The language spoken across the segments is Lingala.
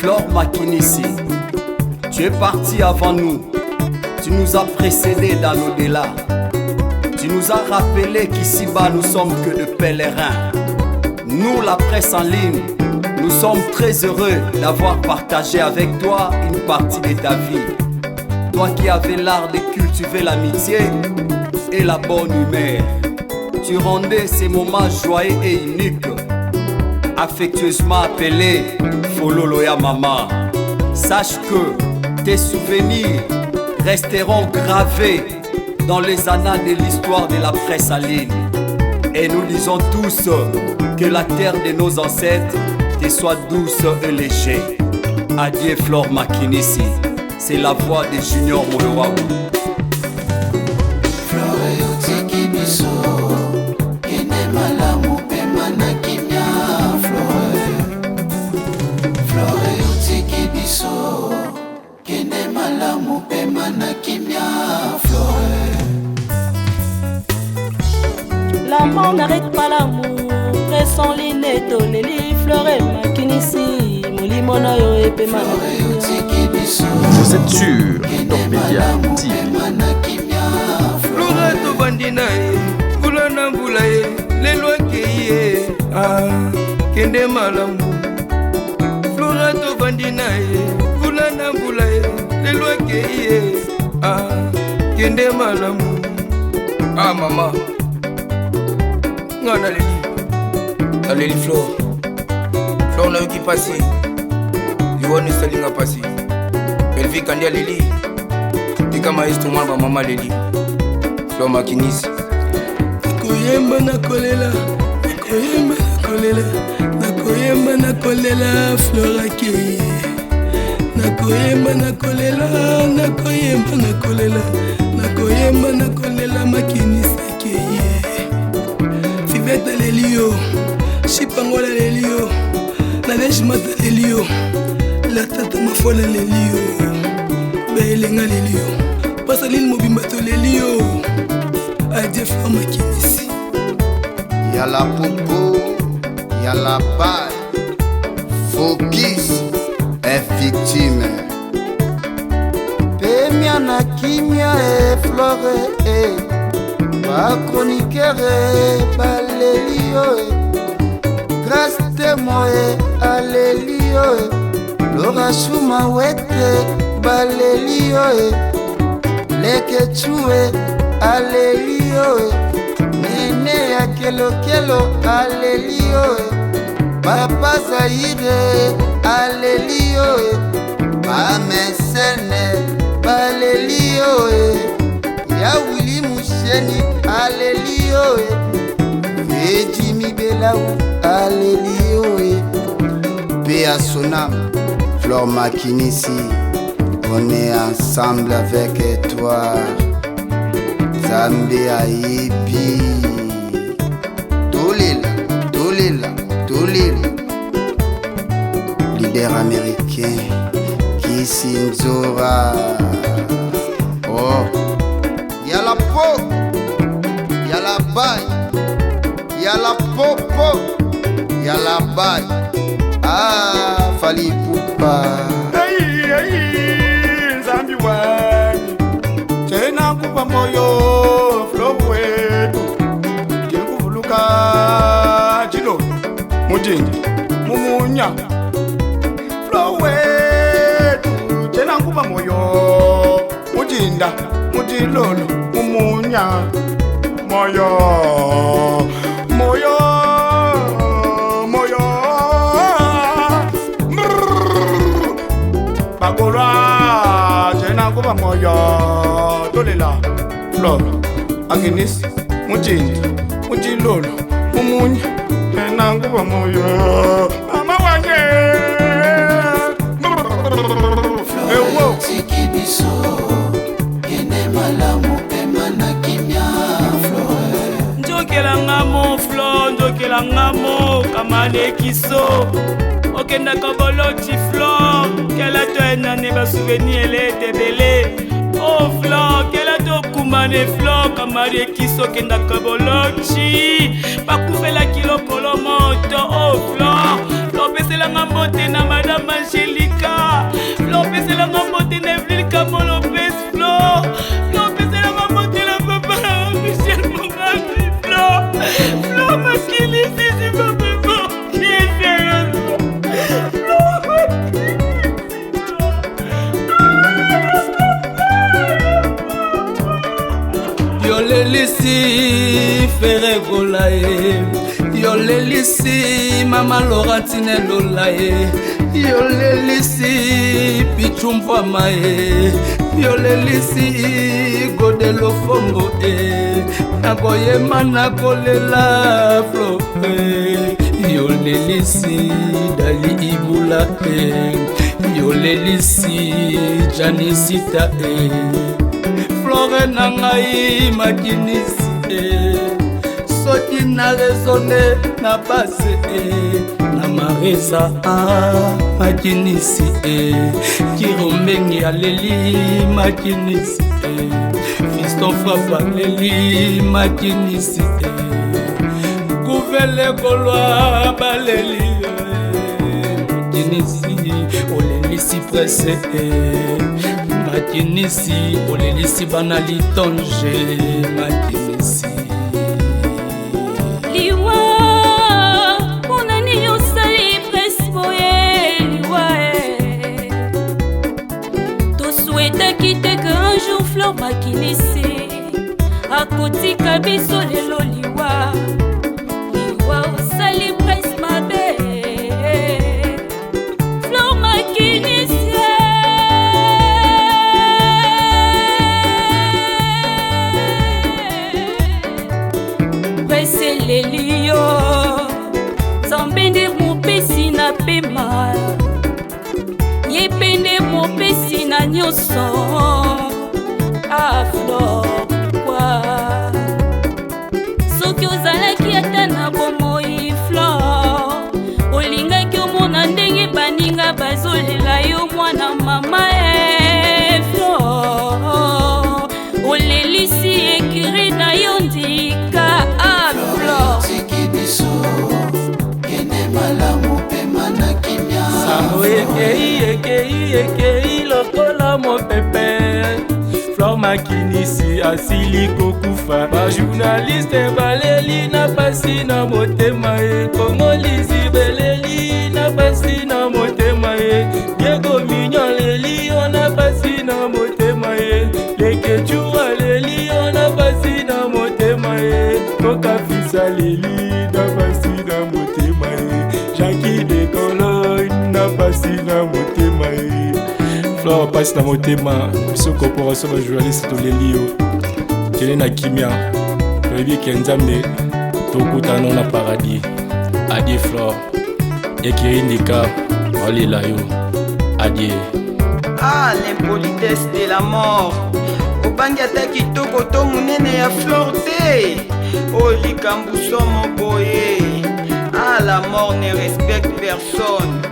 Flore Makinissi, tu es parti avant nous. Tu nous as précédés dans l'au-delà. Tu nous as rappelé qu'ici-bas nous sommes que de pèlerins. Nous, la presse en ligne, nous sommes très heureux d'avoir partagé avec toi une partie de ta vie. Toi qui avais l'art de cultiver l'amitié et la bonne humeur. Tu rendais ces moments joyeux et uniques, affectueusement appelés Fololoya Mama. Sache que tes souvenirs resteront gravés dans les annales de l'histoire de la presse en ligne. Et nous disons tous que la terre de nos ancêtres te soit douce et légère. Adieu Flore Makinissi, c'est la voix de Junior Molowawu. L'amour n'arrête pas l'amour, presse en ligne et toleli Flore Makinissi, Molimono yo epe Vous êtes sûr, Top Media TV. Flora to bandinae, bulana bulae, lelo keye, kende malamu. Flora to bandinae, bulana bulae, lelo keye, kende malamu. Mama, ngana leli Flore. Flore na yuki pasi, liwani salinga pasi. Belvi kandia leli, tika instrument ba mama leli. Flore Makinissi. Nakoyemba nakolela, nakoyemba nakolela, nakoyemba nakolela Flore akeye. Nakoyemba nakolela, nakoyemba nakolela, nakoyemba nakolela Makinissi akeye. Fiveta lelio, Chipangola lelio, Nadejmata lelio, la tata mafola lelio, Belenga lelio, Pasaline Mobimbato lelio, Adieu Flore Makinissi. Y'a la popo, y'a la paille, Focus est victime. Pemia na kimia e Flore e, ba chroniqueur e, ba lelio e, grâce témoin e, alelio e, Lora Shuma wete, ba lelio e, leke chue, alelio e, nene ya kelo kelo, alelio e, papa Zaire, alelio e, ba mesene, alelio e, ya Willy Musheni, alelio e, Jimmy Belau, alelio e, Béa Sonam, Flore Makinissi, on est ensemble avec toi, Zambé Aibi, Tolila, Tolila, Tolila, leader américain, Kissinzora. Oh, y'a la peau, y'a la baille, y'a la popo, y'a la baille. Fali Poupa. Nzambi wani tena kupa moyo Flore wetu kuvuluka jilo mujinji mumunya Flore wetu tena kupa moyo mujinda mujilolo mumunya moyo moyo Bagora, jena kuba moyo, tolela, Flore Makinissi, mujinji, mujilolo, mumunya, jena kuba moyo, mama wanye. Flore tiki biso, kene malamu pema na kimia Flore. Njokela ngamo Flore, njokela ngamo kamane kiso. Okenda kabolochi Flore, kela to enane ba souvenir ele tebele. Oh Flore, kela to kumane Flore, kamari kiso kenda kabolochi. Bakufela kilo kolo moto, oh Flore, lopesela ngambote na Madame Angélique. Yolelisi Mama Laurentine Lolae, Yolelisi Pichumpa Mae, Yolelisi Godelo Fongo Nakoye Manakolela Flo Yolelisi Dali Ibula Yolelisi Janisita Flore Nangai Makinisi Soki na raisonné na passé na maresa Makinisi Kirombengi aleli Makinisi Fiston Frapa leli Makinisi Kouvele Kolwa baleli Makinisi olelisi presse Makinisi olelisi banali tonge Makinisi Liwa Monani yosali presse boye Liwa To souhaita quitter qu'un jour Flore Makinisi Akotika biso lelo Liwa Liwa osali presse mabe Flore Makinisi Presse lelio Zambende mopesi na pema Yepende mopesi na nyoso Flore kwa Soki ozalaki ata na bomoi Flore Olingaki omona ndenge baninga bazolela yo mwana mama Flore Olelisi ekiri na yo ndika Flore Tiki biso Kene malamu pema na kimia Samo ekei lokola mopepe Flore Makinisi asili kokufa Bajournaliste baleli na pasi na motema Kongolisi beleli na pasi na motema Diego Mignon leli na pasi na motema Lekechua leli na pasi na motema Koka Fisa leli na pasi na motema Jackie de Cologne na pasi na motema Flore pasi na motema biso corporation ba journaliste to leli yo kele na kimia toyebi ke nzambe tokutana na paradis adie Flore ekiri ndika olela yo adie l'impolitesse de la mort obangi ata kitoko to monene ya Flore te likambo somo boye la mort ne respecte personne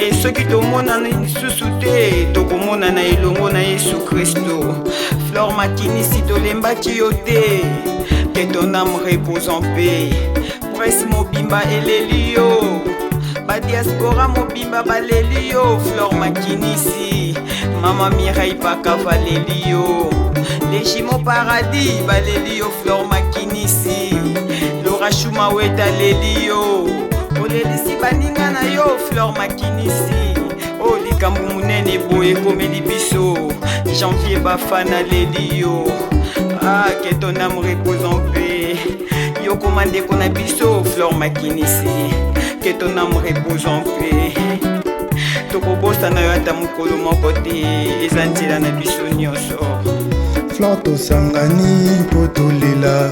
et soki tomonana lisusu te tokomonana elongo na Yesu Kristo Flore Makinisi tolembaki yo te que ton âme repose en paix presse mobimba eleli yo badiaspora mobimba baleli yo Flore Makinisi Mama Mireille Pakava leli yo les Jumeaux Paradis baleli yo Flore Makinisi Laura Chumaweta leli yo olelisi baninga na yo Flore Makinisi likambo munene boye komeli biso janvier bafana leli yo que ton âme repose en paix yo komandeko na biso Flore Makinisi que ton âme repose en paix tokobosana yo ata mokolo moko te eza nzela na biso nyonso Flore tosangani mpo tolela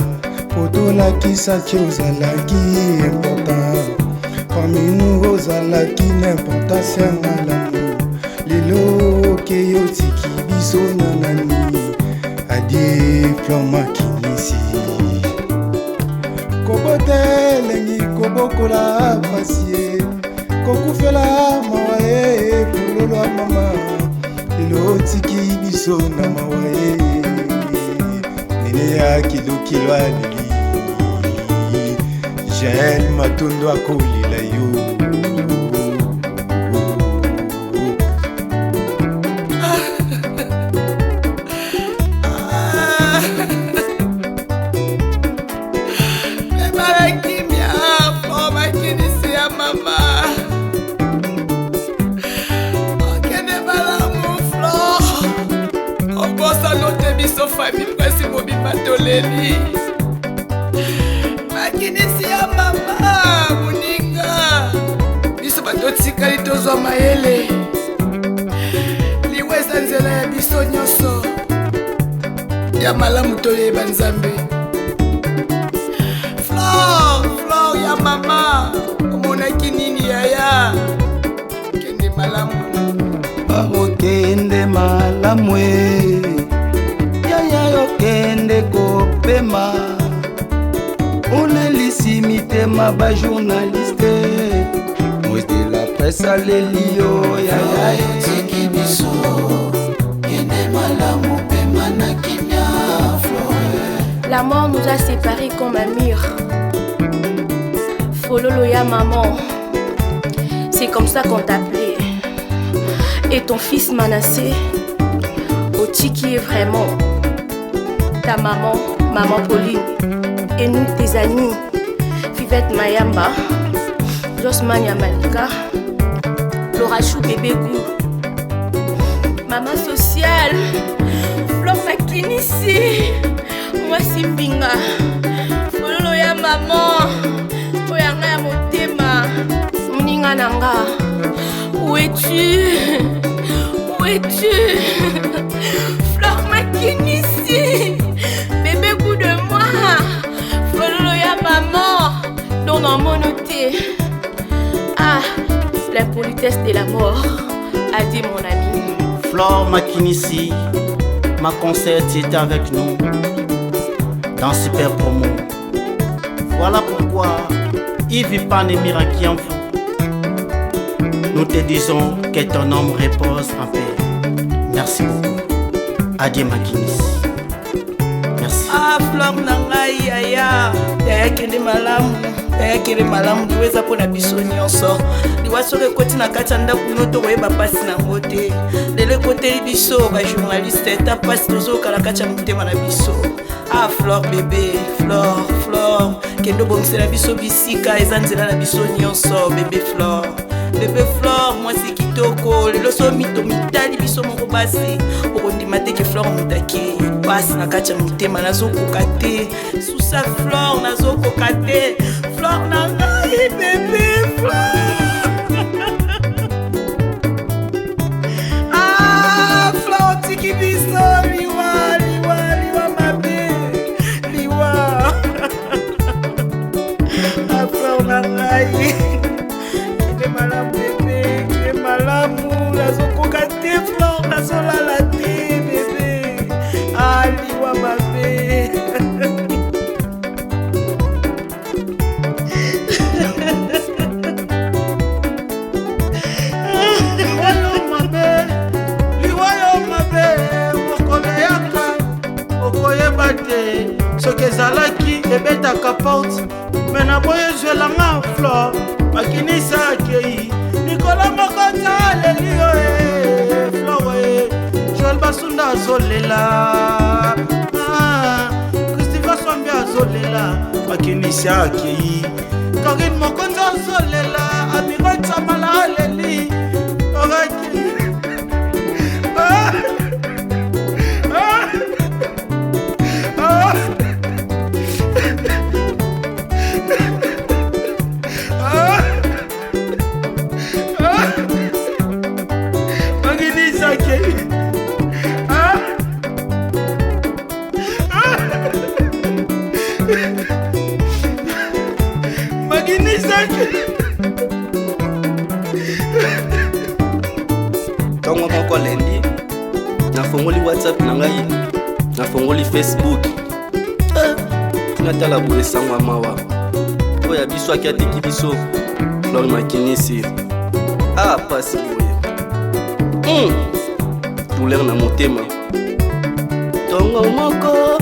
mpo tolakisaki ozalaki important parmi nous ozalaki n'importance ya malamu lelo oke yotiki biso na nani adie Flore Makinisi kobota elengi kobokola pasi kokufela mawa pololo mama lelo otiki biso na mawa nene ya kilokilo aleli Jael Matondo akolela yo famille presse mobimba toleli Makinisi ya mama totikali tozwa mayele liwa eza nzela ya biso nyonso ya malamu toyeba nzambe. Flore ya mama omonaki nini yaya? Kende malamu okende malamu yaya yokende kopema olelisi mitema bajournaliste mwes de la presse alelio yaya tiki biso kende malamu pema na kimia. La mort nous a séparés comme un mur. Fololo ya maman, c'est comme ça qu'on t'appelait. Et ton fils Manassé, Oti qui est vraiment ta maman, maman Pauline. Et nous, tes amis, Vivette Mayamba, Josman Yamalika, Laura Chou Bébé Gou, Maman Sociale, Flore Makinissi, moi Simbinga, Fololo ya maman, Oyanga ya motema, Mninga nanga, où es-tu? Où es-tu? Flore Makinissi, bébé goût de moi, Fololo ya maman, dont dans mon noté. Ah, l'impolitesse de la mort, a dit mon ami. Flore Makinissi, ma concert était avec nous dans Super Promo. Voilà pourquoi Yves Panemira qui en vous. Nous te disons que ton homme repose en paix. Merci beaucoup. Adieu Makinissi. Merci. Ah, Flore nangai yaya kende malamu kende malamu liweza pona biso nyonso liwasoke koti na kati ya ndako noto koyeba pasi nango te lelo ekoteli biso bajournaliste ta pasi tozokala kati ya motema na biso. Ah, Flore bébé, Flore kende obongisela biso bisika eza nzela na biso nyonso bébé Flore. Bébé Flore mwasi kitoko lelo so mito mitali biso moko basi okondima te ke Flore motaki pasi na kati ya motema nazokoka te susa Flore nazokoka te Flore na ngai bébé Flore. Ah, Flore tiki biso liwa mabe liwa. Ah, Flore na ngai malamu bébé, que malamu nazokoka te Flore nazolala te bébé. Aliwa mabe. Liwayo mabe mokolo yaka okoyeba te soki ezalaki ebetaka porte me naboyi ezwelanga Flore Makinisi akei Nicolas Mokonza alelio Flore Joel Basunda azolela Christopher Swambi azolela Makinisi akei Karine Mokonza azolela Amiral Tsamala aleli Oraki Tongo moko lendi nafongoli WhatsApp na ngai nafongoli Facebook natala boye sangwa mawa oya biso akiateki biso Flore Makinissi pasi boye douleur na motema. Tongo moko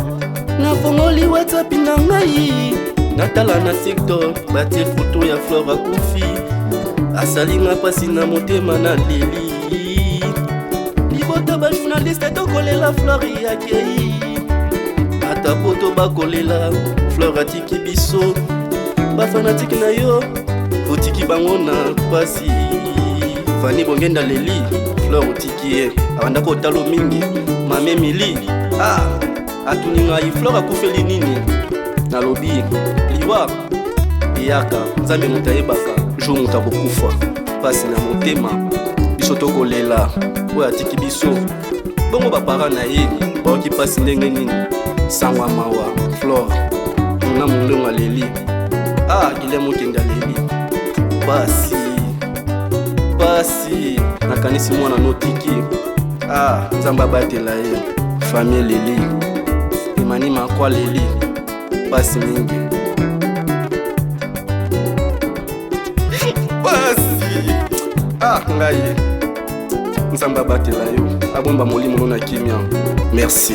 nafongoli WhatsApp na ngai natala na TikTok batie foto ya Flore akufi asalinga pasi na motema na leli libota bajournaliste tokolela Flore akei ata poto bakolela Flore atiki biso bafanatike na yo otiki bango na pasi Fani bongenda leli Flore otiki ye abanda kotalo mingi mame mili atuni ngai Flore akufeli nini nalobi liwa eyaka nzambe moto ayebaka jour moto akokufa pasi na motema biso tokolela oyo atiki biso bongo bapara na ye baoki pasi ndenge nini sango ya mawa Flore na molongo aleli Guilhem Okenge aleli pasi nakanisi mwana notiki nzambe abatela ye famille leli emani makwa leli pasi mingi ngai nzambe abatela yo abomba molimo no na kimia merci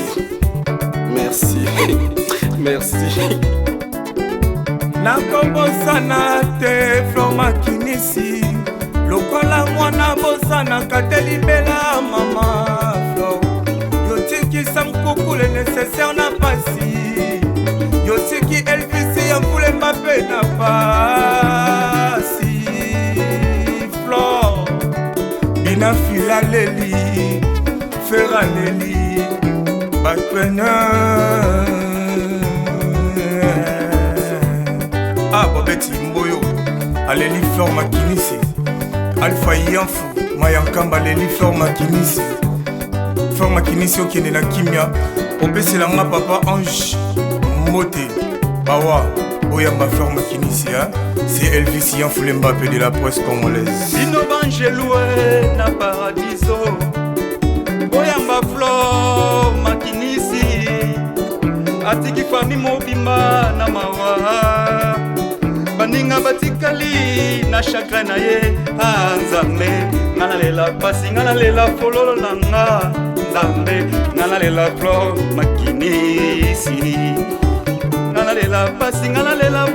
nakobosana te Flore Makinisi lokola mwana bosanaka te libela mama Flore yotikisa mkukule nécessaire na pasi yotiki Elvis ya Mvule Mbape na pasi Flore bina fila leli fera leli bakwena Babeti Mboyo aleli Flore Makinisi Alpha Yanfu Mayankamba aleli Flore Makinisi Flore Makinisi okende na kimia opesela nga papa Ange Mote bawa oyamba Flore Makinisi c'est Elvis Yanfu Mbappe de la presse congolaise Bino Bangeloue na paradiso oyamba Flore Makinisi atiki fami mobimba na mawa baninga batikali na chagrin na ye nzambe nga nalela pasi nga nalela fololo na nga nzambe nga nalela Flore Makinisi nga nalela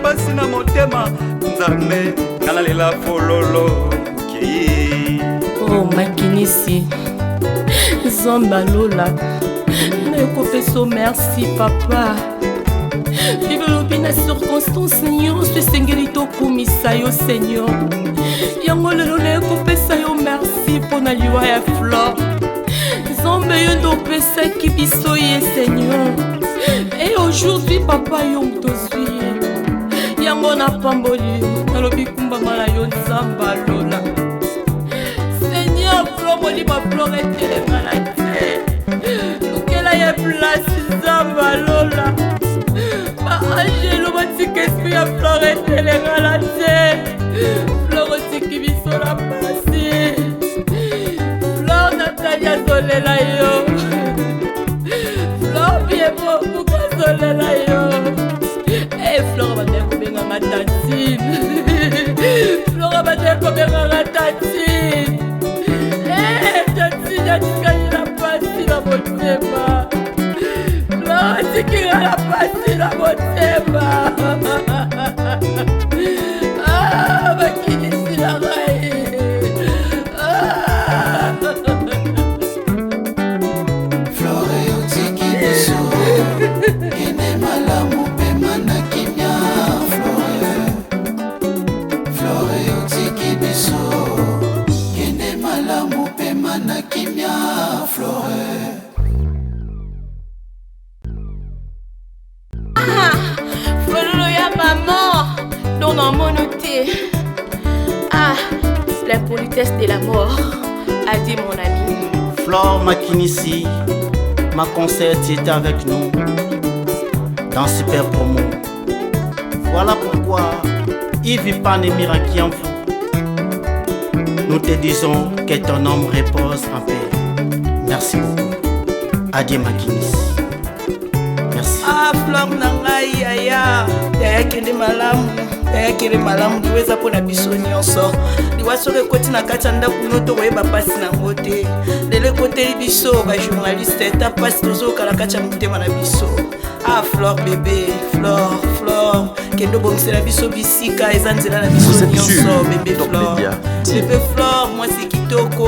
pasi na motema nzambe nga nalela fololo kei Makinisi Zamba Lola nakopesa merci papa vive lobina circonstance Seigneur tosengeli tokumisa yo Seigneur yango lelo nakopesa yo merci mpona liwa ya Flore Nzambe yo ndopesaki biso ye Seigneur et aujourd'hui papa yo mtozwi ye yango napamboli nalobi kumbama na yo Nzamba Lola Seigneur Flore molima Flore etelemana te lukela ye place Nzamba Lola Angelo batika esprit ya Flore etelengala te Flore otiki biso na pasi Flore Natalia azolela yo Flore biebo buka azolela yo Flore bandeko kobenganga tantine Flore bandeko kobenganga tantine tantine atikali na pasi na motema Tikira la pasi na motema Makinisi la rai Flore yotiki biso kende malamu pema na kimia Flore yotiki biso kende malamu pema na kimia Flore Non, monoté. La politesse de la mort, a dit mon ami. Flore Makinisi, ma concert était avec nous dans Super Promo. Voilà pourquoi Yves Panemira qui en fout. Nous te disons que ton homme repose en paix. Merci beaucoup. Adieu Makinisi. Merci. Flore nangai aya yakende malamu yakende malamu liweza pona biso nyonso liwaso rekoti na kati ya ndako noto koyeba pasi nango te lelo ekoteli biso bajournaliste ta pasi tozokala kati ya motema na biso Flore bébé Flore kende obongisela biso bisika eza nzela na biso nyonso bébé Flore mwasi kitoko